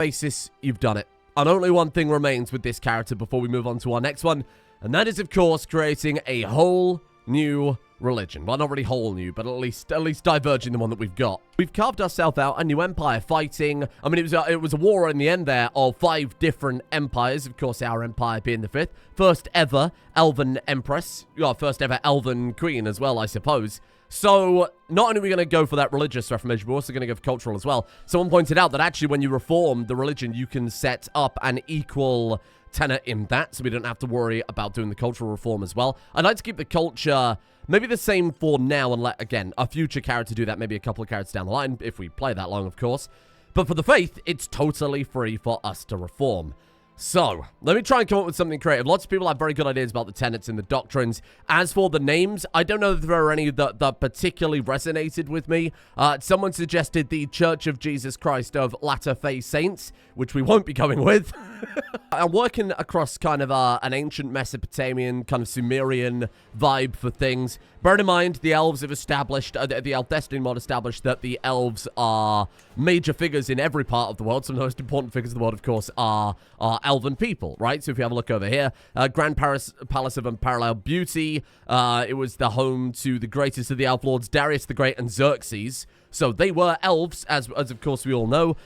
Basis, you've done it. And only one thing remains with this character before we move on to our next one, and that is, of course, creating a whole new religion. Well, not really whole new, but at least diverging the one that we've got. We've carved ourselves out a new empire fighting. I mean, it was a war in the end there of 5 different empires. Of course, our empire being the 5th. First ever Elven Empress. Well, first ever Elven Queen as well, I suppose. So, not only are we going to go for that religious reformation, we're also going to go for cultural as well. Someone pointed out that actually when you reform the religion, you can set up an equal tenet in that, so we don't have to worry about doing the cultural reform as well. I'd like to keep the culture maybe the same for now and let, again, a future character do that, maybe a couple of characters down the line, if we play that long, of course. But for the faith, it's totally free for us to reform. So, let me try and come up with something creative. Lots of people have very good ideas about the tenets and the doctrines. As for the names, I don't know if there are any that particularly resonated with me. Someone suggested the Church of Jesus Christ of Latter-day Saints, which we won't be going with. I'm working across kind of an ancient Mesopotamian, kind of Sumerian vibe for things. Bear in mind, the Elves have established, the Elf Destiny mod established that the Elves are major figures in every part of the world. Some of the most important figures of the world, of course, are Elven people, right? So if you have a look over here, Grand Palace of Unparalleled Beauty, it was the home to the greatest of the Elf Lords, Darius the Great and Xerxes. So they were elves, as of course we all know.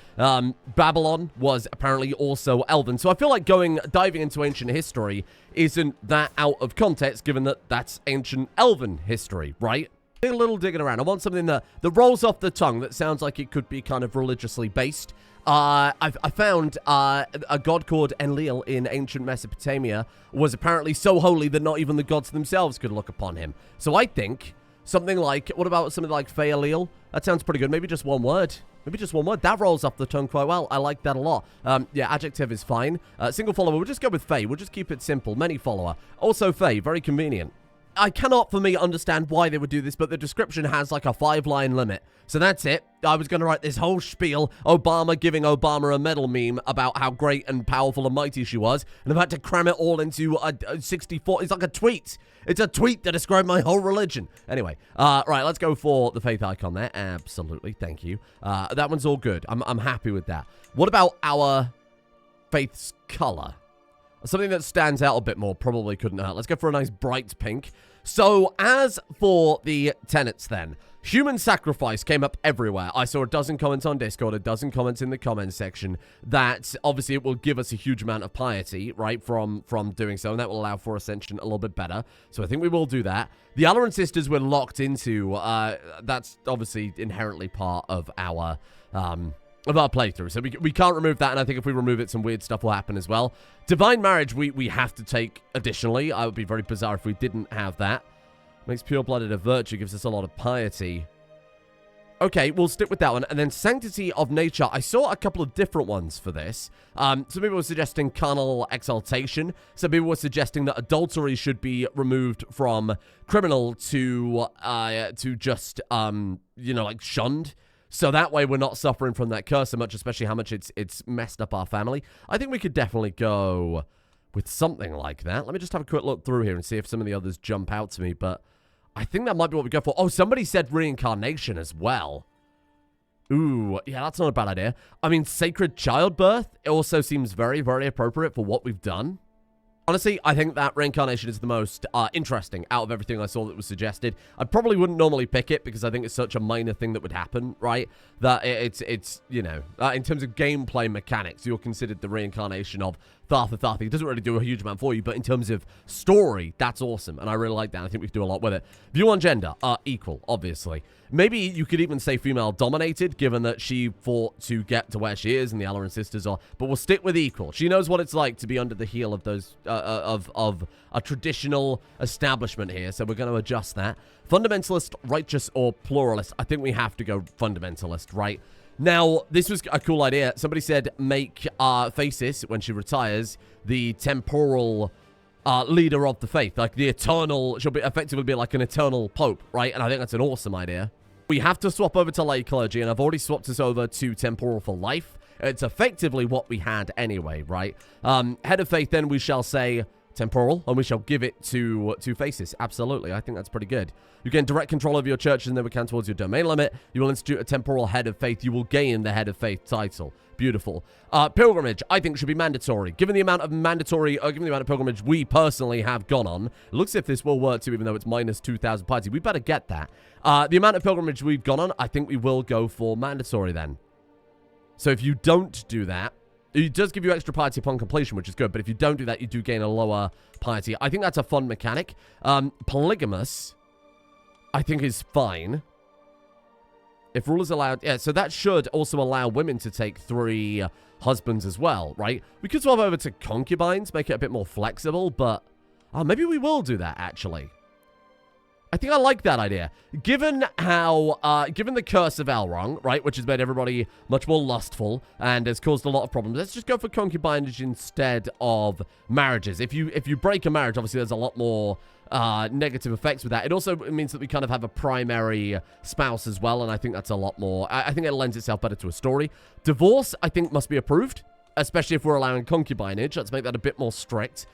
Babylon was apparently also elven. So I feel like diving into ancient history isn't that out of context, given that that's ancient elven history, right? A little digging around. I want something that rolls off the tongue, that sounds like it could be kind of religiously based. I found a god called Enlil in ancient Mesopotamia was apparently so holy that not even the gods themselves could look upon him. So I think something like, what about something like Fealil? That sounds pretty good. Maybe just one word. Maybe just one word. That rolls off the tongue quite well. I like that a lot. Yeah, adjective is fine. Single follower, we'll just go with Fey. We'll just keep it simple. Many follower. Also Fey, very convenient. I cannot, for me, understand why they would do this, but the description has like a 5-line limit. So that's it. I was going to write this whole spiel, Obama giving Obama a medal meme about how great and powerful and mighty she was, and I've had to cram it all into a 64. It's like a tweet. It's a tweet that described my whole religion. Anyway, right, let's go for the faith icon there. Absolutely, thank you. That one's all good. I'm happy with that. What about our faith's color? Something that stands out a bit more probably couldn't hurt. Let's go for a nice bright pink. So, as for the tenets then, human sacrifice came up everywhere. I saw a dozen comments on Discord, a dozen comments in the comments section, that obviously it will give us a huge amount of piety, right, from doing so, and that will allow for ascension a little bit better. So I think we will do that. The Alaran sisters we're locked into. That's obviously inherently part of our playthrough, so we can't remove that, and I think if we remove it, some weird stuff will happen as well. Divine Marriage, we have to take additionally. I would be very bizarre if we didn't have that. Makes pure-blooded a virtue, gives us a lot of piety. Okay, we'll stick with that one. And then Sanctity of Nature. I saw a couple of different ones for this. Some people were suggesting carnal exaltation. Some people were suggesting that adultery should be removed from criminal to just, you know, like shunned. So that way we're not suffering from that curse so much, especially how much it's messed up our family. I think we could definitely go with something like that. Let me just have a quick look through here and see if some of the others jump out to me, but I think that might be what we go for. Oh, somebody said reincarnation as well. Ooh, yeah, that's not a bad idea. I mean, sacred childbirth, it also seems very, very appropriate for what we've done. Honestly, I think that reincarnation is the most interesting out of everything I saw that was suggested. I probably wouldn't normally pick it because I think it's such a minor thing that would happen, right? That it's you know, in terms of gameplay mechanics, you're considered the reincarnation of Þarþuþhaþhi. It doesn't really do a huge amount for you, but in terms of story, that's awesome, and I really like that. I think we can do a lot with it. View on gender, equal, obviously. Maybe you could even say female-dominated, given that she fought to get to where she is, and the Alaran sisters are. But we'll stick with equal. She knows what it's like to be under the heel of those of a traditional establishment here, so we're going to adjust that. Fundamentalist, righteous, or pluralist? I think we have to go fundamentalist, right? Now, this was a cool idea. Somebody said make Faces, when she retires, the temporal leader of the faith. Like the eternal, she'll be effectively be like an eternal pope, right? And I think that's an awesome idea. We have to swap over to lay clergy, and I've already swapped us over to temporal for life. It's effectively what we had anyway, right? Head of faith, then we shall say Temporal, and we shall give it to Faces. Absolutely, I think that's pretty good. You gain direct control over your churches and they will count towards your domain limit. You will institute a temporal head of faith. You will gain the head of faith title. Beautiful. Pilgrimage, I think, should be mandatory. Given the amount of pilgrimage we personally have gone on, it looks as if this will work too, even though it's minus 2,000 piety. We better get that. The amount of pilgrimage we've gone on, I think we will go for mandatory then. So if you don't do that, it does give you extra piety upon completion, which is good. But if you don't do that, you do gain a lower piety. I think that's a fun mechanic. Polygamous, I think, is fine. If rulers allowed... Yeah, so that should also allow women to take 3 husbands as well, right? We could swap over to concubines, make it a bit more flexible, but... maybe we will do that, actually. I think I like that idea. Given how, given the curse of Elrond, right, which has made everybody much more lustful and has caused a lot of problems, let's just go for concubinage instead of marriages. If you break a marriage, obviously there's a lot more negative effects with that. It also means that we kind of have a primary spouse as well, and I think that's a lot more. I think it lends itself better to a story. Divorce, I think, must be approved, especially if we're allowing concubinage. Let's make that a bit more strict.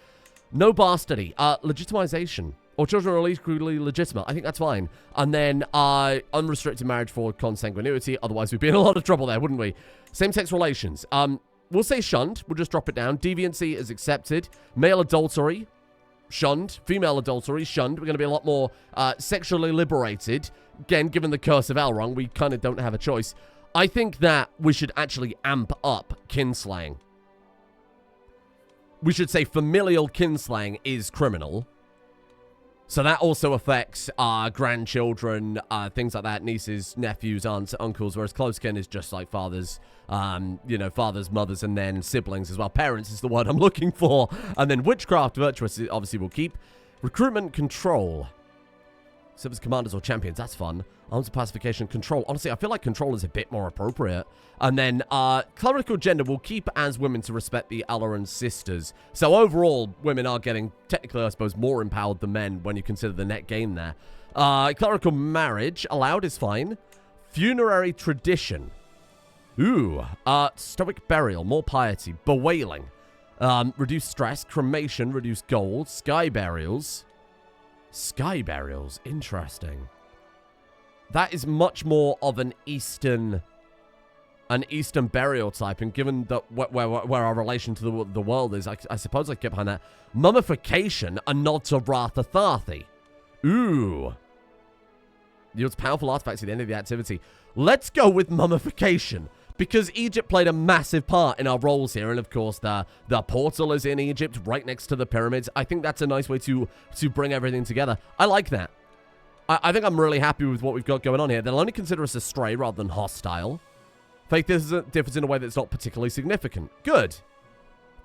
No bastardy. Legitimization. Or children are legally legitimate. I think that's fine. And then unrestricted marriage for consanguinity. Otherwise, we'd be in a lot of trouble there, wouldn't we? Same-sex relations. We'll say shunned. We'll just drop it down. Deviancy is accepted. Male adultery, shunned. Female adultery, shunned. We're going to be a lot more sexually liberated. Again, given the curse of Elrond, we kind of don't have a choice. I think that we should actually amp up kinslaying. We should say familial kinslaying is criminal. So that also affects grandchildren, things like that, nieces, nephews, aunts, uncles, whereas close kin is just like fathers, fathers, mothers, and then siblings as well. Parents is the word I'm looking for. And then witchcraft, virtuous, obviously we'll keep. Recruitment, control. Service commanders or champions, that's fun. Arms of pacification, control. Honestly, I feel like control is a bit more appropriate. And then clerical gender will keep as women to respect the Alaran sisters. So overall, women are getting, technically, I suppose, more empowered than men when you consider the net gain there. Clerical marriage, allowed is fine. Funerary tradition. Ooh. Stoic burial, more piety. Bewailing. Reduce stress. Cremation, reduce gold. Sky burials. Sky burials, interesting. That is much more of an Eastern burial type, and given that where our relation to the world is, I suppose I get behind that. Mummification, a nod to Þarþuþhaþhi. Ooh. Yields powerful artifacts at the end of the activity. Let's go with mummification, because Egypt played a massive part in our roles here, and of course the portal is in Egypt, right next to the pyramids. I think that's a nice way to bring everything together. I like that. I think I'm really happy with what we've got going on here. They'll only consider us a stray rather than hostile. Faith differs in a way that's not particularly significant. Good.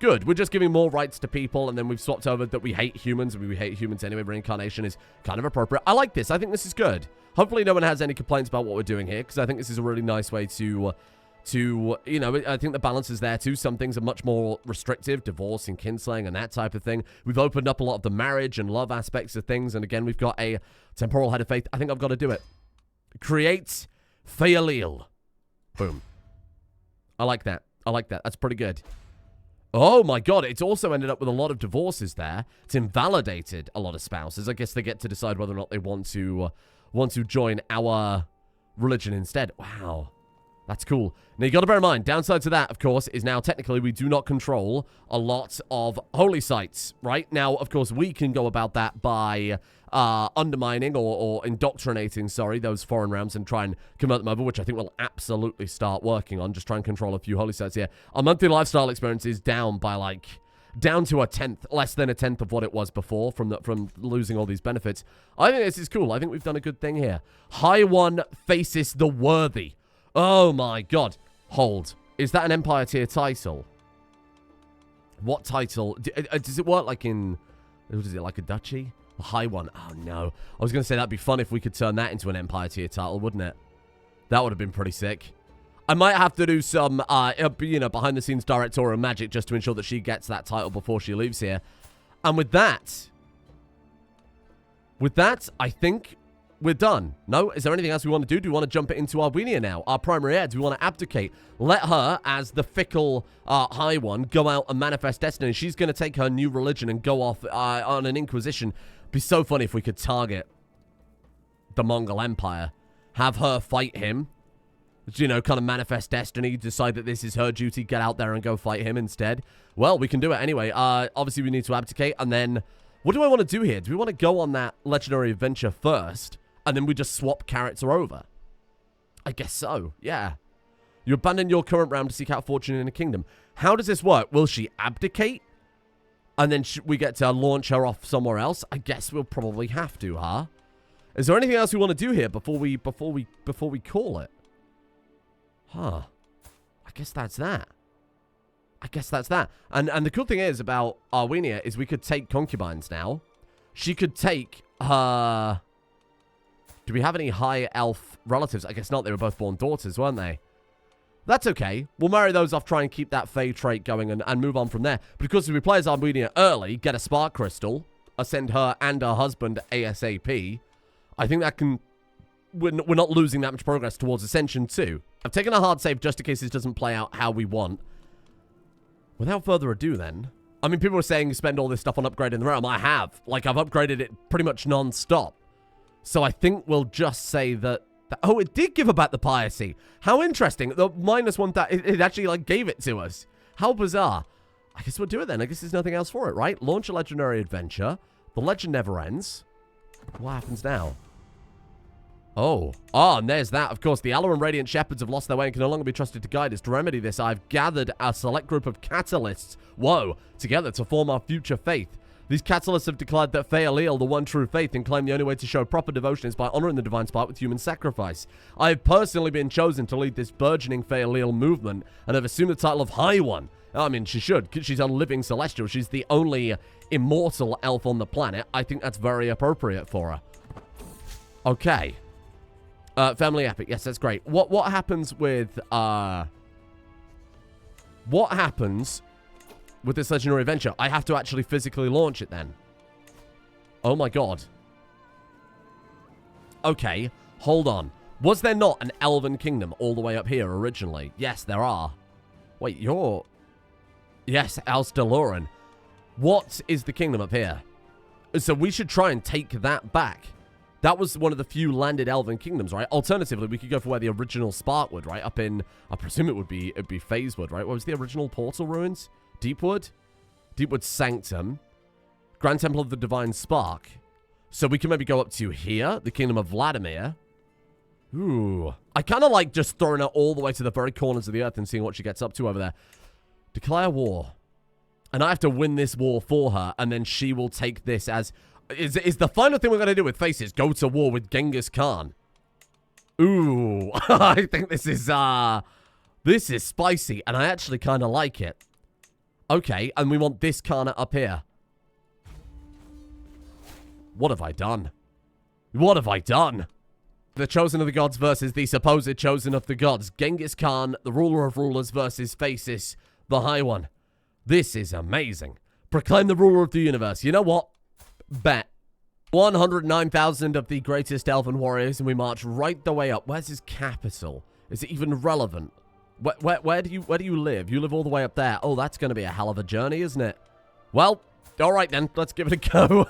Good. We're just giving more rights to people, and then we've swapped over that we hate humans. We hate humans anyway. Reincarnation is kind of appropriate. I like this. I think this is good. Hopefully no one has any complaints about what we're doing here, because I think this is a really nice way to, I think the balance is there too. Some things are much more restrictive, divorce and kinslaying and that type of thing. We've opened up a lot of the marriage and love aspects of things, and again, we've got a temporal head of faith. I think I've got to do it. Create Faelil. Boom. I like that. I like that. That's pretty good. Oh my god, it's also ended up with a lot of divorces there. It's invalidated a lot of spouses. I guess they get to decide whether or not they want to join our religion instead. Wow. That's cool. Now, you got to bear in mind, downside to that, of course, is now technically we do not control a lot of holy sites, right? Now, of course, we can go about that by undermining or indoctrinating, those foreign realms and try and convert them over, which I think we'll absolutely start working on. Just try and control a few holy sites here. Our monthly lifestyle experience is down by down to a tenth, less than a tenth of what it was before from losing all these benefits. I think this is cool. I think we've done a good thing here. High One faces the worthy. Oh my god. Hold. Is that an Empire tier title? What title? Does it work like in... What is it, like a duchy? A high one. Oh no. I was going to say that'd be fun if we could turn that into an Empire tier title, wouldn't it? That would have been pretty sick. I might have to do some, behind the scenes directorial magic just to ensure that she gets that title before she leaves here. And with that, I think we're done. No? Is there anything else we want to do? Do we want to jump it into Armenia now? Our primary heir. Do we want to abdicate? Let her, as the fickle high one, go out and manifest destiny. She's going to take her new religion and go off on an inquisition. It'd be so funny if we could target the Mongol Empire. Have her fight him. You know, kind of manifest destiny. Decide that this is her duty. Get out there and go fight him instead. Well, we can do it anyway. Obviously, we need to abdicate. And then, what do I want to do here? Do we want to go on that legendary adventure first? And then we just swap character over? I guess so, yeah. You abandon your current realm to seek out fortune in a kingdom. How does this work? Will she abdicate? And then we get to launch her off somewhere else? I guess we'll probably have to, huh? Is there anything else we want to do here before we call it? Huh. I guess that's that. I guess that's that. And the cool thing is about Armenia is we could take concubines now. She could take her... Do we have any high elf relatives? I guess not. They were both born daughters, weren't they? That's okay. We'll marry those off, try and keep that Fey trait going and move on from there. But of course, if we play as Armenia early, get a spark crystal, ascend her and her husband ASAP, I think that can... We're not losing that much progress towards Ascension 2. I've taken a hard save just in case this doesn't play out how we want. Without further ado, then... I mean, people were saying spend all this stuff on upgrading the realm. I have. Like, I've upgraded it pretty much non-stop. So I think we'll just say that... Oh, it did give about the piracy. How interesting. The -1... It actually, like, gave it to us. How bizarre. I guess we'll do it then. I guess there's nothing else for it, right? Launch a legendary adventure. The legend never ends. What happens now? Oh, and there's that. Of course, the Alaran Radiant Shepherds have lost their way and can no longer be trusted to guide us. To remedy this, I've gathered a select group of catalysts, together to form our future faith. These catalysts have declared that Fay-Alil, the one true faith, and claim the only way to show proper devotion is by honoring the divine spark with human sacrifice. I have personally been chosen to lead this burgeoning Fay-Alil movement and have assumed the title of High One. I mean, she should. She's a living celestial. She's the only immortal elf on the planet. I think that's very appropriate for her. Okay. Family epic. Yes, that's great. What happens with, What happens with this legendary adventure? I have to actually physically launch it then. Oh my god. Okay, hold on. Was there not an elven kingdom all the way up here originally? Yes, there are. Wait, you're... Yes, Alsteloran. What is the kingdom up here? So we should try and take that back. That was one of the few landed elven kingdoms, right? Alternatively, we could go for where the original Sparkwood, right? Up in... I presume it'd be Fazewood, right? What was the original portal ruins? Deepwood? Deepwood Sanctum. Grand Temple of the Divine Spark. So we can maybe go up to here, the Kingdom of Vladimir. Ooh. I kind of like just throwing her all the way to the very corners of the earth and seeing what she gets up to over there. Declare war. And I have to win this war for her, and then she will take this as... Is the final thing we're going to do with Faces go to war with Genghis Khan? Ooh. I think this is spicy, and I actually kind of like it. Okay, and we want this Khanate up here. What have I done? What have I done? The Chosen of the Gods versus the supposed Chosen of the Gods. Genghis Khan, the ruler of rulers, versus Faces, the High One. This is amazing. Proclaim the ruler of the universe. You know what? Bet. 109,000 of the greatest elven warriors, and we march right the way up. Where's his capital? Is it even relevant? Where do you live? You live all the way up there. Oh, that's going to be a hell of a journey, isn't it? Well, all right then. Let's give it a go.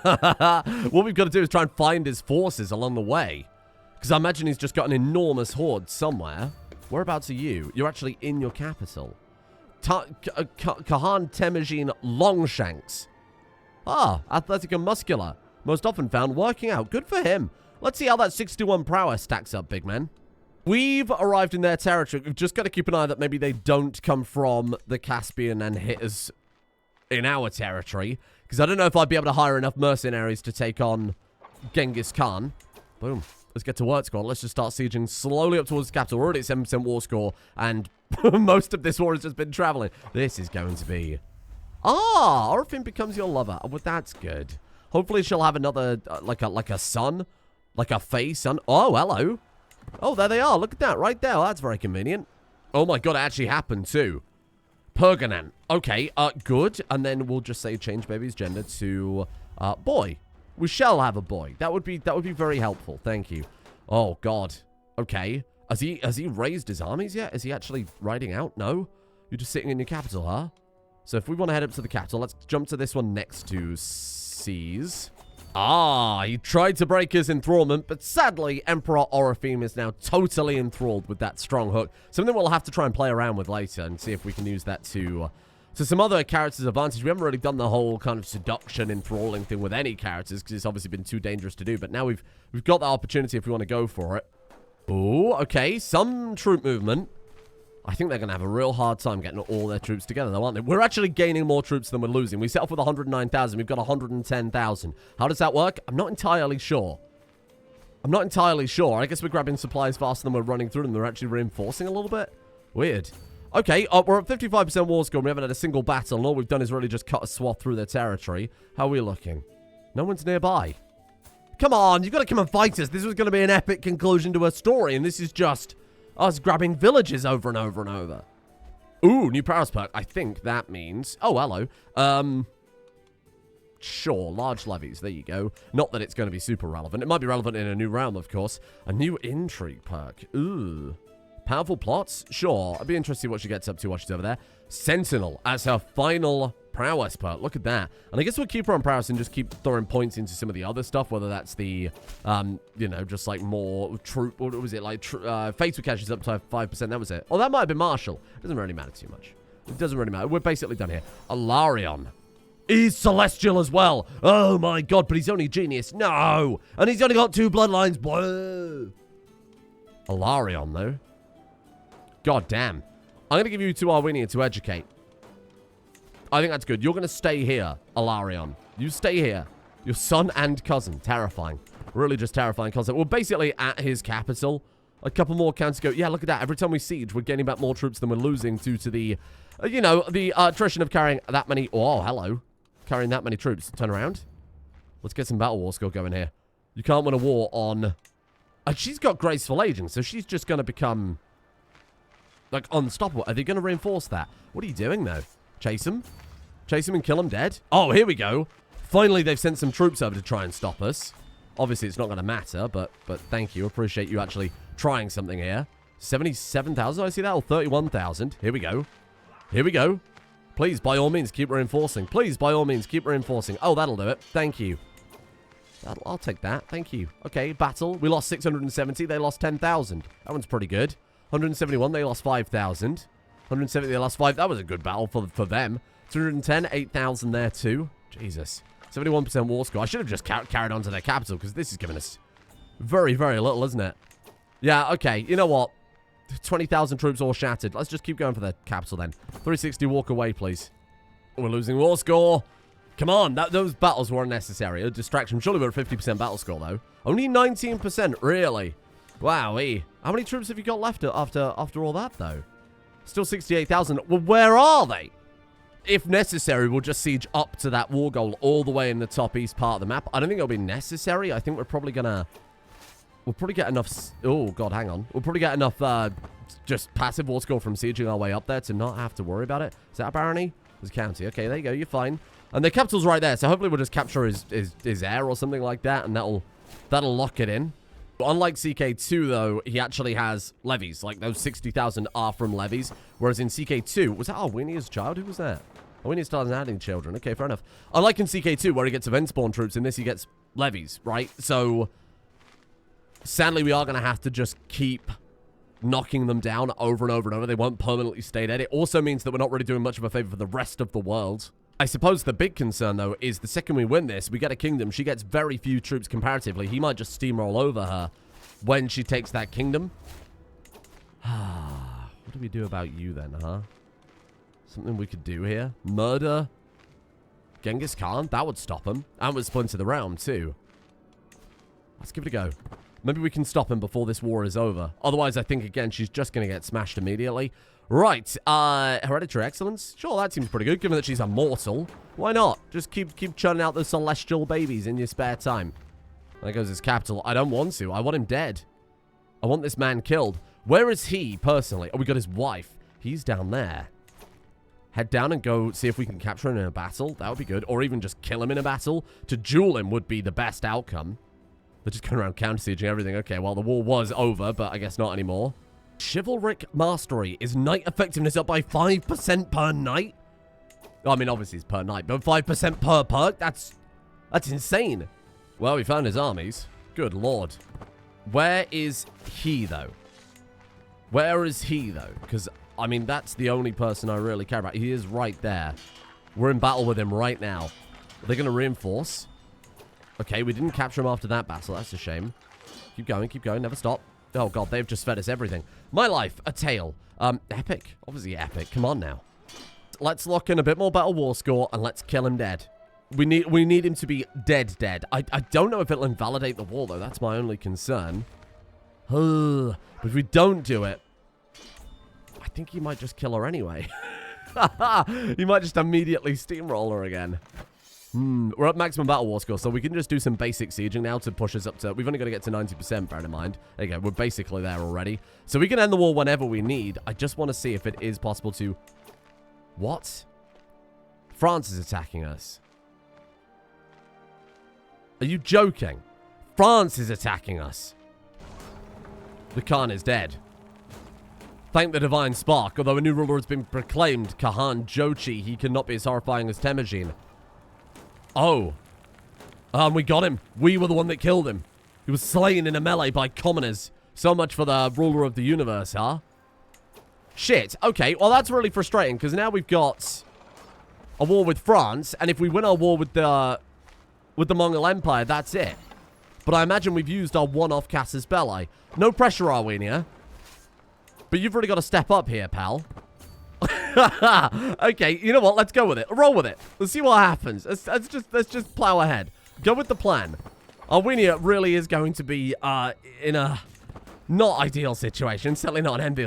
What we've got to do is try and find his forces along the way. Because I imagine he's just got an enormous horde somewhere. Whereabouts are you? You're actually in your capital. Kahan Temujin Longshanks. Ah, athletic and muscular. Most often found working out. Good for him. Let's see how that 61 prowess stacks up, big man. We've arrived in their territory. We've just got to keep an eye that maybe they don't come from the Caspian and hit us in our territory. Because I don't know if I'd be able to hire enough mercenaries to take on Genghis Khan. Boom. Let's get to work, squad. Let's just start sieging slowly up towards the capital. We're already at 7% war score. And most of this war has just been traveling. This is going to be... Ah, Orphan becomes your lover. Oh, well, that's good. Hopefully she'll have another, like a son. Like a Fae son. Oh, hello. Oh, there they are. Look at that right there. That's very convenient. Oh my god, it actually happened too. Perganan. Okay, good. And then we'll just say change baby's gender to boy. We shall have a boy. That would be very helpful. Thank you. Oh, God. Okay. Has he raised his armies yet? Is he actually riding out? No? You're just sitting in your capital, huh? So if we want to head up to the capital, let's jump to this one next to C's. Ah, he tried to break his enthrallment, but sadly, Emperor Orifeme is now totally enthralled with that strong hook. Something we'll have to try and play around with later and see if we can use that to some other characters' advantage. We haven't really done the whole kind of seduction, enthralling thing with any characters because it's obviously been too dangerous to do. But now we've got that opportunity if we want to go for it. Oh, okay, some troop movement. I think they're going to have a real hard time getting all their troops together, though, aren't they? We're actually gaining more troops than we're losing. We set off with 109,000. We've got 110,000. How does that work? I'm not entirely sure. I guess we're grabbing supplies faster than we're running through them. They're actually reinforcing a little bit. Weird. Okay, we're at 55% war score. We haven't had a single battle, and all we've done is really just cut a swath through their territory. How are we looking? No one's nearby. Come on, you've got to come and fight us. This was going to be an epic conclusion to a story, and this is just us grabbing villages over and over and over. Ooh, new prowess perk. I think that means... Oh, hello. Sure, large levies. There you go. Not that it's going to be super relevant. It might be relevant in a new realm, of course. A new intrigue perk. Ooh. Powerful plots? Sure. I'd be interested to see what she gets up to while she's over there. Sentinel as her final prowess perk. Look at that. And I guess we'll keep her on prowess and just keep throwing points into some of the other stuff, whether that's the, you know, just like more troop, what was it, like, fatal catches up to 5%, that was it. Oh, that might have been Marshall. It doesn't really matter too much. It doesn't really matter. We're basically done here. Alarion. He's celestial as well. Oh my god, but he's only genius. No! And he's only got 2 bloodlines. Whoa. Alarion, though. God damn. I'm going to give you to Arwinian to educate. I think that's good. You're going to stay here, Alarion. You stay here. Your son and cousin. Terrifying. Really just terrifying concept. We're basically at his capital. A couple more counts go. Yeah, look at that. Every time we siege, we're getting back more troops than we're losing due to the, you know, the attrition of carrying that many... Oh, hello. Carrying that many troops. Turn around. Let's get some battle war skill going here. You can't win a war on... she's got graceful aging, so she's just going to become... like, unstoppable. Are they going to reinforce that? What are you doing, though? Chase him? Chase him and kill him dead? Oh, here we go. Finally, they've sent some troops over to try and stop us. Obviously, it's not going to matter, but thank you. Appreciate you actually trying something here. 77,000, I see that? Or 31,000. Here we go. Here we go. Please, by all means, keep reinforcing. Please, by all means, keep reinforcing. Oh, that'll do it. Thank you. I'll take that. Thank you. Okay, battle. We lost 670. They lost 10,000. That one's pretty good. 171, they lost 5,000. 170, they lost 5. That was a good battle for them. 210, 8,000 there too. Jesus. 71% war score. I should have just carried on to their capital because this is giving us very, very little, isn't it? Yeah, okay. You know what? 20,000 troops all shattered. Let's just keep going for the capital then. 360, walk away, please. We're losing war score. Come on. Those battles were unnecessary. A distraction. Surely we're at 50% battle score, though. Only 19%, really. Wowee. How many troops have you got left after all that, though? Still 68,000. Well, where are they? If necessary, we'll just siege up to that war goal all the way in the top east part of the map. I don't think it'll be necessary. I think we're probably gonna... We'll probably get enough... Oh, God, hang on. We'll probably get enough just passive war score from sieging our way up there to not have to worry about it. Is that a barony? It's a county. Okay, there you go. You're fine. And the capital's right there, so hopefully we'll just capture his heir or something like that, and that'll lock it in. But unlike CK2, though, he actually has levies. Like, those 60,000 are from levies. Whereas in CK2... Was that Arwinia's child? Who was that? Arwinia still hasn't had any children. Okay, fair enough. Unlike in CK2, where he gets event-spawn troops, in this he gets levies, right? So, sadly, we are going to have to just keep knocking them down over and over and over. They won't permanently stay dead. It also means that we're not really doing much of a favor for the rest of the world. I suppose the big concern, though, is the second we win this, we get a kingdom. She gets very few troops comparatively. He might just steamroll over her when she takes that kingdom. What do we do about you then, huh? Something we could do here? Murder Genghis Khan? That would stop him. And would splinter the realm, too. Let's give it a go. Maybe we can stop him before this war is over. Otherwise, I think, again, she's just going to get smashed immediately. Right, hereditary excellence? Sure, that seems pretty good, given that she's immortal. Why not? Just keep churning out the celestial babies in your spare time. There goes his capital. I don't want to. I want him dead. I want this man killed. Where is he, personally? Oh, we got his wife. He's down there. head down and go see if we can capture him in a battle. That would be good. Or even just kill him in a battle. To duel him would be the best outcome. They're just going around counter-sieging everything. Okay, well, the war was over, but I guess not anymore. Chivalric Mastery is knight effectiveness up by 5% per knight? I mean, obviously it's per knight, but 5% per perk? That's insane. Well, we found his armies. Good lord. Where is he, though? Where is he, though? Because, I mean, that's the only person I really care about. He is right there. We're in battle with him right now. Are they going to reinforce? Okay, we didn't capture him after that battle. That's a shame. Keep going, never stop. Oh, God, they've just fed us everything. My life, a tale. Epic. Obviously epic. Come on now. Let's lock in a bit more battle war score, and let's kill him dead. We need him to be dead. I don't know if it'll invalidate the war, though. That's my only concern. But if we don't do it, I think he might just kill her anyway. He might just immediately steamroll her again. We're at maximum battle war score, so we can just do some basic sieging now to push us up to... We've only got to get to 90%, bear in mind. There you go, we're basically there already. So we can end the war whenever we need. I just want to see if it is possible to... What? France is attacking us. Are you joking? France is attacking us. The Khan is dead. Thank the divine spark. Although a new ruler has been proclaimed, Khan Jochi, he cannot be as horrifying as Temujin. Oh. We got him. We were the one that killed him. He was slain in a melee by commoners. So much for the ruler of the universe, huh? Shit. Okay, well, that's really frustrating, because now we've got a war with France, and if we win our war with the Mongol Empire, that's it. But I imagine we've used our one-off Casus Belli. No pressure, Arwenia. But you've really got to step up here, pal. Okay, you know what? Let's go with it. Roll with it. Let's see what happens. Let's just plow ahead. Go with the plan. Arwenia really is going to be in a not ideal situation. Certainly not an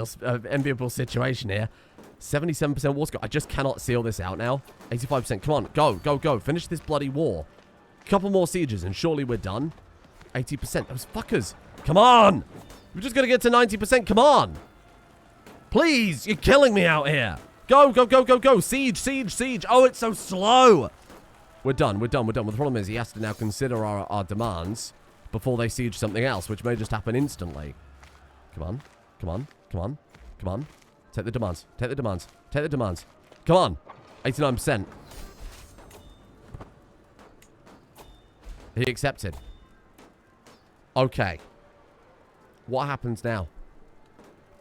enviable situation here. 77% war score. I just cannot seal this out now. 85%. Come on. Go. Finish this bloody war. Couple more sieges and surely we're done. 80%. Those fuckers. Come on. We're just going to get to 90%. Come on. Please. You're killing me out here. Go. Siege. Oh, it's so slow. We're done. Well, the problem is he has to now consider our demands before they siege something else, which may just happen instantly. Come on. Take the demands. Come on. 89%. He accepted. Okay. What happens now?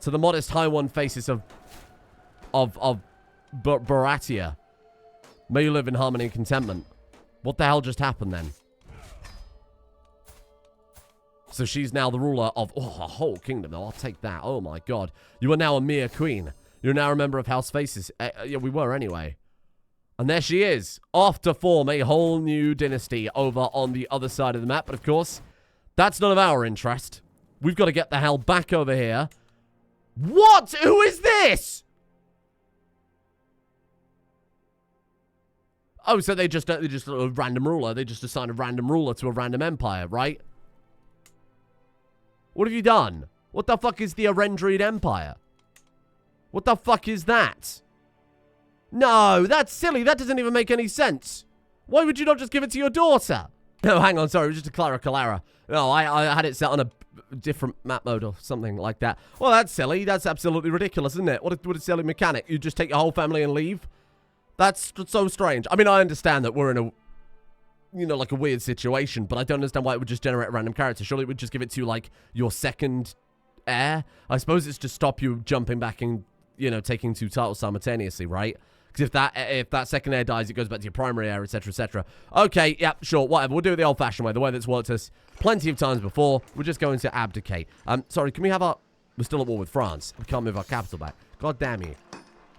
To the modest high one faces of Baratia. May you live in harmony and contentment. What the hell just happened then? So she's now the ruler of a whole kingdom. I'll take that. Oh my god. You are now a mere queen. You're now a member of House Faces. Yeah, we were anyway. And there she is. Off to form a whole new dynasty over on the other side of the map. But of course, that's none of our interest. We've got to get the hell back over here. What? Who is this? Oh, so they just a random ruler. They just assign a random ruler to a random empire, right? What have you done? What the fuck is the Arendried Empire? What the fuck is that? No, that's silly. That doesn't even make any sense. Why would you not just give it to your daughter? No, hang on. Sorry, it was just a Clara Calara. No, I had it set on a different map mode or something like that. Well, that's silly. That's absolutely ridiculous, isn't it? What a silly mechanic. You just take your whole family and leave? That's so strange. I mean, I understand that we're in a, you know, like a weird situation, but I don't understand why it would just generate a random character. Surely it would just give it to, like, your second heir? I suppose it's to stop you jumping back and, you know, taking two titles simultaneously, right? Because if that second heir dies, it goes back to your primary heir, etc., etc. Okay, yeah, sure, whatever. We'll do it the old-fashioned way, the way that's worked us plenty of times before. We're just going to abdicate. Sorry, can we have our... We're still at war with France. We can't move our capital back. God damn you.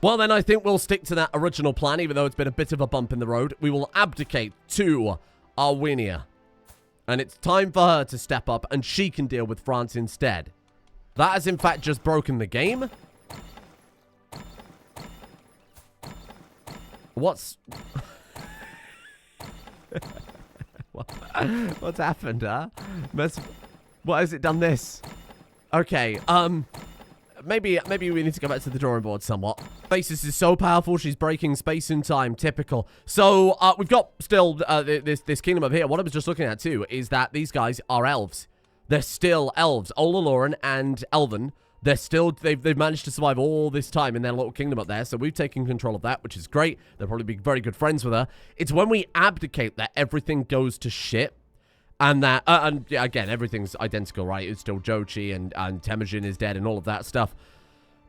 Well, then I think we'll stick to that original plan, even though it's been a bit of a bump in the road. We will abdicate to Arwenia. And it's time for her to step up, and she can deal with France instead. That has, in fact, just broken the game. What's... What's happened, huh? What has it done this? Okay, maybe we need to go back to the drawing board somewhat. Faces is so powerful, she's breaking space and time. Typical. So, we've got still this kingdom over here. What I was just looking at, too, is that these guys are elves. They're still elves. Olaloran and Elven. They're still, they've managed to survive all this time in their little kingdom up there. So we've taken control of that, which is great. They'll probably be very good friends with her. It's when we abdicate that everything goes to shit. And that, and yeah, again, everything's identical, right? It's still Jochi and Temujin is dead and all of that stuff.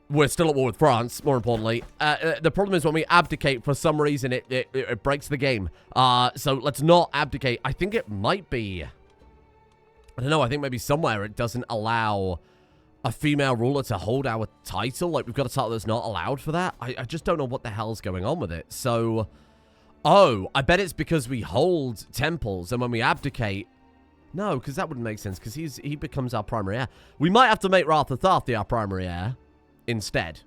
We're still at war with France, more importantly. The problem is when we abdicate, for some reason, it breaks the game. So let's not abdicate. I think it might be, I don't know, I think maybe somewhere it doesn't allow a female ruler to hold our title. Like, we've got a title that's not allowed for that. I just don't know what the hell's going on with it. So, oh, I bet it's because we hold temples, and when we abdicate, no, because that wouldn't make sense, because he becomes our primary heir. We might have to make Þarþuþhaþhi our primary heir instead.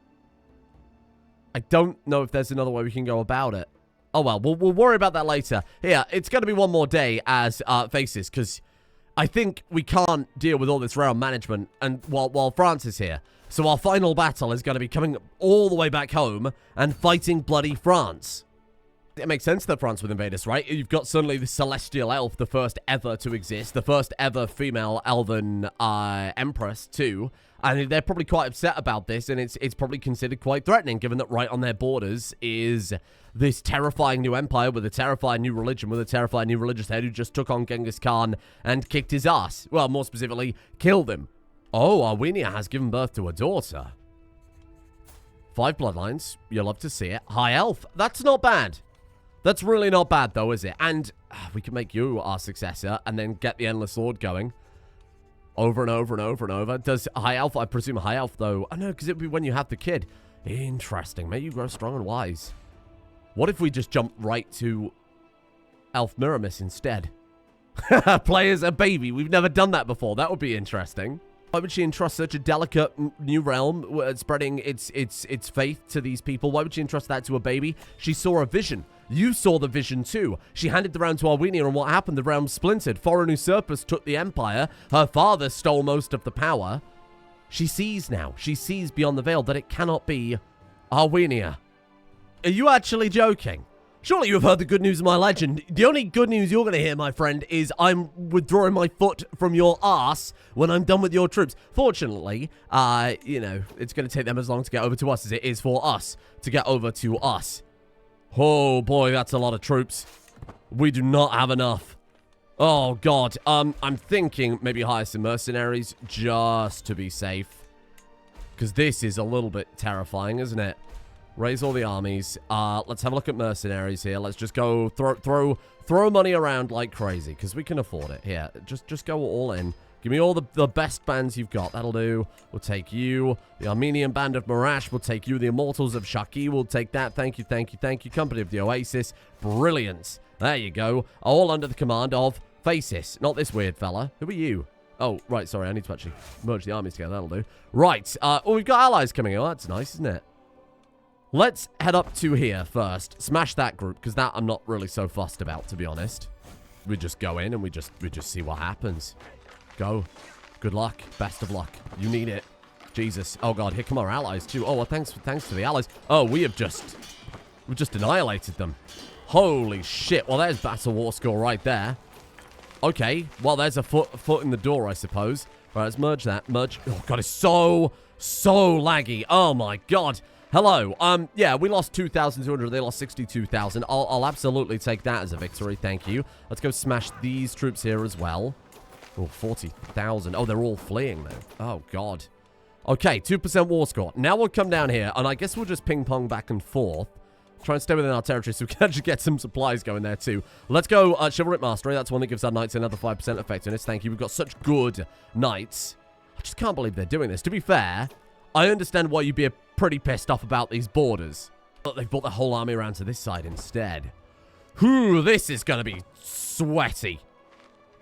I don't know if there's another way we can go about it. Oh, well, we'll worry about that later. Here, it's going to be one more day as faces, because I think we can't deal with all this realm management and while France is here. So our final battle is going to be coming all the way back home and fighting bloody France. It makes sense that France would invade us, right? You've got suddenly the Celestial Elf, the first ever to exist, the first ever female elven empress too. And they're probably quite upset about this, and it's probably considered quite threatening, given that right on their borders is this terrifying new empire with a terrifying new religion, with a terrifying new religious head who just took on Genghis Khan and kicked his ass. Well, more specifically, killed him. Oh, Arwenia has given birth to a daughter. 5 bloodlines. You'll love to see it. High elf. That's not bad. That's really not bad, though, is it? And we can make you our successor and then get the Endless Sword going. Over and over and over and over. Does High Elf, I presume High Elf, though. Oh, no, because it would be when you have the kid. Interesting. May you grow strong and wise. What if we just jump right to Elf Miramis instead? Play as a baby. We've never done that before. That would be interesting. Why would she entrust such a delicate new realm, spreading its faith to these people? Why would she entrust that to a baby? She saw a vision. You saw the vision too. She handed the realm to Arwenia, and what happened? The realm splintered. Foreign usurpers took the empire. Her father stole most of the power. She sees now. She sees beyond the veil that it cannot be Arwenia. Are you actually joking? Surely you have heard the good news of my legend. The only good news you're going to hear, my friend, is I'm withdrawing my foot from your ass when I'm done with your troops. Fortunately, you know, it's going to take them as long to get over to us as it is for us to get over to us. Oh, boy, that's a lot of troops. We do not have enough. Oh, God. I'm thinking maybe hire some mercenaries just to be safe. Because this is a little bit terrifying, isn't it? Raise all the armies. Let's have a look at mercenaries here. Let's just go throw money around like crazy, because we can afford it. Here, just go all in. Give me all the best bands you've got. That'll do. We'll take you. The Armenian Band of Marash. We'll take you. The Immortals of Shaki. We'll take that. Thank you, thank you, thank you. Company of the Oasis. Brilliant. There you go. All under the command of Faces. Not this weird fella. Who are you? Oh, right. Sorry, I need to actually merge the armies together. That'll do. Right. Oh, we've got allies coming in. Oh, that's nice, isn't it? Let's head up to here first. Smash that group, because that I'm not really so fussed about, to be honest. We just go in and we just see what happens. Go. Good luck. Best of luck. You need it. Jesus. Oh, God. Here come our allies, too. Oh, well, thanks to the allies. Oh, we've just annihilated them. Holy shit. Well, there's battle war score right there. Okay. Well, there's a foot in the door, I suppose. Right, let's merge that. Merge. Oh, God. It's so laggy. Oh, my God. Hello. Yeah, we lost 2,200. They lost 62,000. I'll absolutely take that as a victory. Thank you. Let's go smash these troops here as well. Oh, 40,000. Oh, they're all fleeing, though. Oh, God. Okay, 2% war score. Now we'll come down here, and I guess we'll just ping-pong back and forth. Try and stay within our territory so we can actually get some supplies going there, too. Let's go Chivalric Mastery. That's one that gives our knights another 5% effectiveness. Thank you. We've got such good knights. I just can't believe they're doing this. To be fair, I understand why you'd be pretty pissed off about these borders. But they've brought the whole army around to this side instead. Whew, this is going to be sweaty.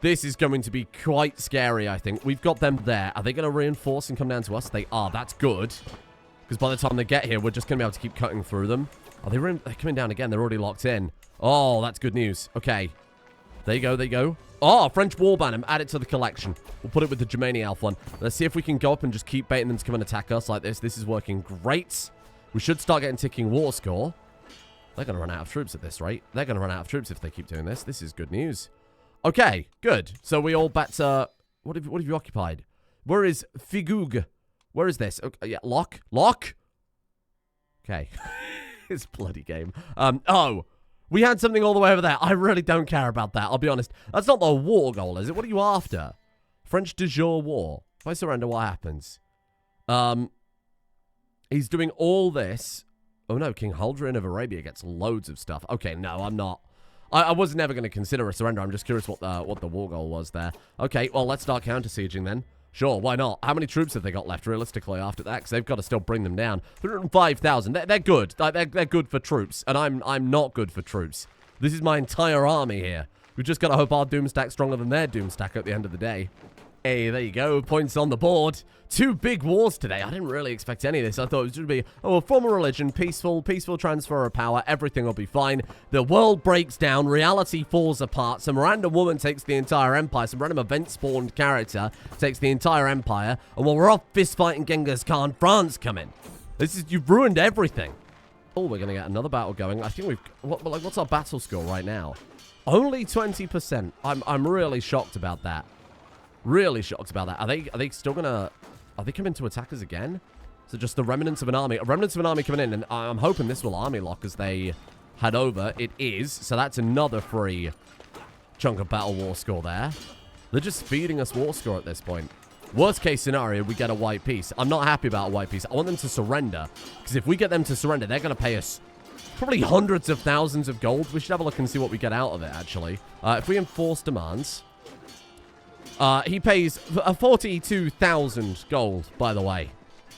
This is going to be quite scary, I think. We've got them there. Are they going to reinforce and come down to us? They are. That's good. Because by the time they get here, we're just going to be able to keep cutting through them. Oh, they're coming down again. They're already locked in. Oh, that's good news. Okay. There you go. There you go. Oh, French Warband. Add it to the collection. We'll put it with the Germania Elf one. Let's see if we can go up and just keep baiting them to come and attack us like this. This is working great. We should start getting ticking war score. They're going to run out of troops at this rate. They're going to run out of troops if they keep doing this. This is good news. Okay, good. So we all back to... What have you occupied? Where is Figug? Where is this? Okay, yeah, Lock? Okay. It's a bloody game. Oh, we had something all the way over there. I really don't care about that, I'll be honest. That's not the war goal, is it? What are you after? French de jure war. If I surrender, what happens? He's doing all this. Oh no, King Huldrin of Arabia gets loads of stuff. Okay, no, I'm not. I was never going to consider a surrender. I'm just curious what the war goal was there. Okay, well, let's start counter-sieging then. Sure, why not? How many troops have they got left, realistically, after that? Because they've got to still bring them down. 305,000. They're good. They're good for troops, and I'm not good for troops. This is my entire army here. We've just got to hope our doom stack's stronger than their doom stack at the end of the day. Hey, there you go. Points on the board. 2 big wars today. I didn't really expect any of this. I thought it was going to be, oh, a former religion, peaceful transfer of power. Everything will be fine. The world breaks down. Reality falls apart. Some random woman takes the entire empire. Some random event-spawned character takes the entire empire. And while we're off fist-fighting Genghis Khan, France come in. You've ruined everything. Oh, we're going to get another battle going. I think we've... what's our battle score right now? Only 20%. I'm really shocked about that. Really shocked about that. Are they still gonna... Are they coming to attack us again? So just the remnants of an army. Remnants of an army coming in. And I'm hoping this will army lock as they head over. It is. So that's another free chunk of battle war score there. They're just feeding us war score at this point. Worst case scenario, we get a white piece. I'm not happy about a white piece. I want them to surrender. Because if we get them to surrender, they're going to pay us probably hundreds of thousands of gold. We should have a look and see what we get out of it, actually. If we enforce demands... he pays 42,000 gold, by the way.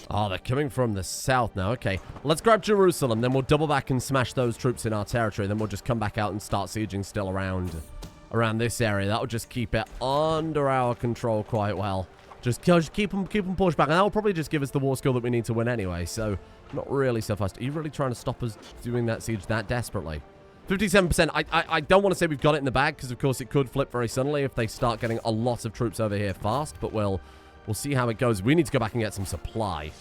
Oh, they're coming from the south now. Okay, let's grab Jerusalem. Then we'll double back and smash those troops in our territory. Then we'll just come back out and start sieging still around this area. That will just keep it under our control quite well. Just keep them pushed back. And that will probably just give us the war score that we need to win anyway. So, not really so fast. Are you really trying to stop us doing that siege that desperately? 57%. I don't want to say we've got it in the bag, because of course it could flip very suddenly if they start getting a lot of troops over here fast, but we'll see how it goes. We need to go back and get some supply,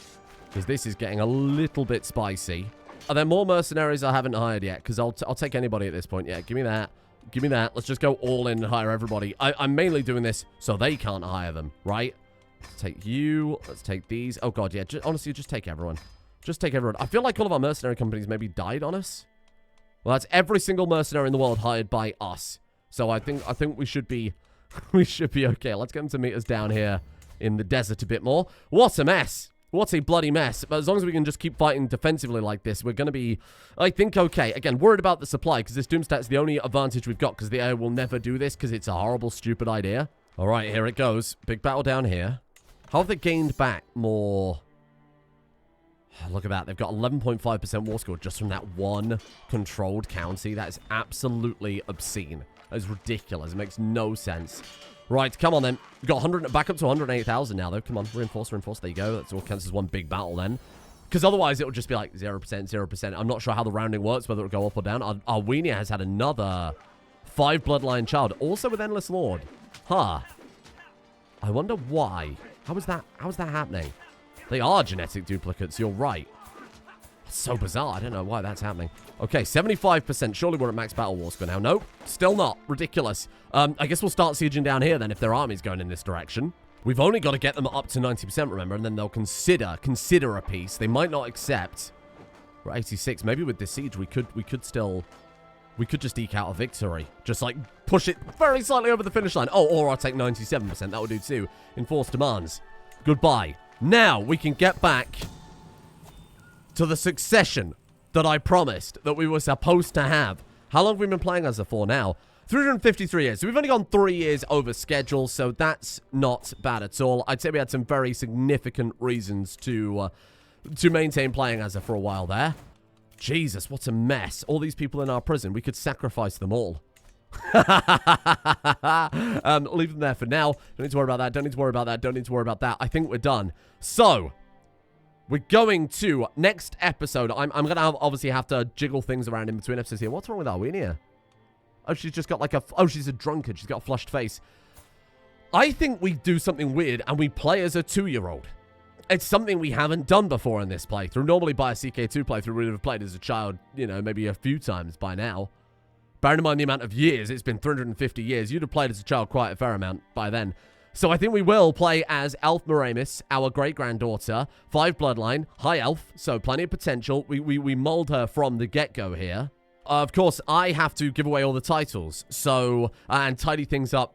because this is getting a little bit spicy. Are there more mercenaries I haven't hired yet? Because I'll take anybody at this point. Yeah, give me that. Give me that. Let's just go all in and hire everybody. I'm mainly doing this so they can't hire them, right? Let's take you. Let's take these. Oh god, yeah. Honestly, just take everyone. Just take everyone. I feel like all of our mercenary companies maybe died on us. Well, that's every single mercenary in the world hired by us. So I think we should be we should be okay. Let's get them to meet us down here in the desert a bit more. What a mess. What a bloody mess. But as long as we can just keep fighting defensively like this, we're going to be, I think, okay. Again, worried about the supply, because this Doomstat's the only advantage we've got, because the AI will never do this, because it's a horrible, stupid idea. All right, here it goes. Big battle down here. How have they gained back more... Look at that. They've got 11.5% war score just from that one controlled county. That is absolutely obscene. That is ridiculous. It makes no sense. Right, come on then. We've got 100, back up to 108,000 now, though. Come on, reinforce. There you go. That's all counts as one big battle then. Because otherwise it would just be like 0%, 0%. I'm not sure how the rounding works, whether it will go up or down. Arwenia has had another 5 bloodline child, also with Endless Lord. Huh. I wonder why. How is that happening? They are genetic duplicates, you're right. That's so bizarre. I don't know why that's happening. Okay, 75%. Surely we're at max battle war score now. Nope, still not. Ridiculous. I guess we'll start sieging down here then if their army's going in this direction. We've only got to get them up to 90%, remember, and then they'll consider a peace. They might not accept. We're 86. Maybe with this siege we could just eke out a victory. Just like push it very slightly over the finish line. Oh, or I'll take 97%. That would do too. Enforce demands. Goodbye. Now we can get back to the succession that I promised that we were supposed to have. How long have we been playing as for now? 353 years. So we've only gone 3 years over schedule, so that's not bad at all. I'd say we had some very significant reasons to maintain playing as for a while there. Jesus, what a mess. All these people in our prison, we could sacrifice them all. Leave them there for now. Don't need to worry about that. Don't need to worry about that. Don't need to worry about that. I think we're done. So, we're going to next episode. I'm going to obviously have to jiggle things around in between episodes here. What's wrong with Arwenia? Oh, she's just got like a... Oh, she's a drunkard. She's got a flushed face. I think we do something weird and we play as a 2-year-old. it's something we haven't done before in this playthrough. Normally by a CK2 playthrough, we would have played as a child, you know, maybe a few times by now. Bearing in mind the amount of years, it's been 350 years, you'd have played as a child quite a fair amount by then. So I think we will play as Elf Meramis, our great-granddaughter, 5 bloodline, high elf, so plenty of potential. We mold her from the get-go here. Of course, I have to give away all the titles, so, and tidy things up.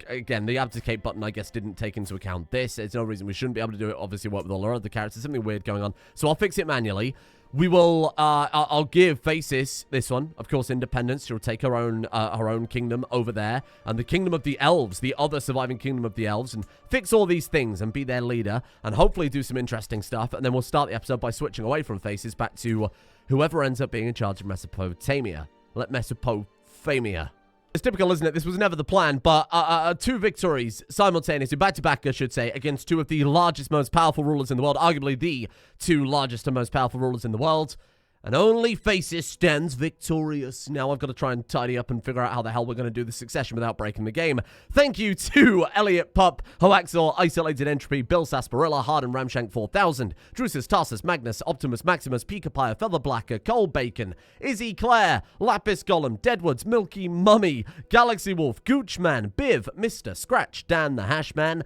Again, the abdicate button, I guess, didn't take into account this. There's no reason we shouldn't be able to do it. Obviously, work with all our other characters. Something weird going on. So I'll fix it manually. We will, I'll give Faces, this one, of course, independence. She'll take her own kingdom over there. And the kingdom of the Elves, the other surviving kingdom of the Elves. And fix all these things and be their leader. And hopefully do some interesting stuff. And then we'll start the episode by switching away from Faces back to whoever ends up being in charge of Mesopotamia. Mesopotamia. It's typical, isn't it? This was never the plan, but 2 victories simultaneously, back-to-back, I should say, against 2 of the largest, most powerful rulers in the world, arguably the 2 largest and most powerful rulers in the world. And only Faces stands victorious. Now I've got to try and tidy up and figure out how the hell we're going to do the succession without breaking the game. Thank you to Elliot Pup, Hoaxor, Isolated Entropy, Bill Sarsaparilla, Harden Ramshank 4000, Drusus, Tarsus, Magnus, Optimus, Maximus, Pikapire, Featherblacker, Cole Bacon, Izzy Clare, Lapis Golem, Deadwoods, Milky Mummy, Galaxy Wolf, Goochman, Biv, Mr. Scratch, Dan the Hashman,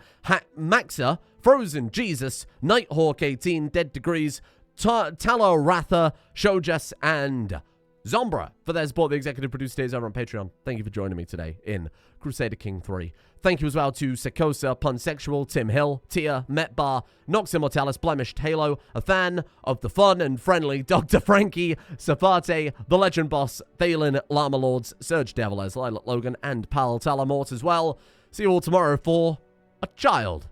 Maxa, Frozen Jesus, Nighthawk 18, Dead Degrees, Talo Ratha, Shojas, and Zombra for their support. The executive producer is over on Patreon. Thank you for joining me today in Crusader King 3. Thank you as well to Sekosa, Punsexual, Tim Hill, Tia, Metbar, Nox Immortalis, Blemished Halo, a fan of the fun and friendly Dr. Frankie, Safate, The Legend Boss, Thalen, Llama Lords, Surge Devilers, Lilac Logan, and Pal Talamort as well. See you all tomorrow for A Child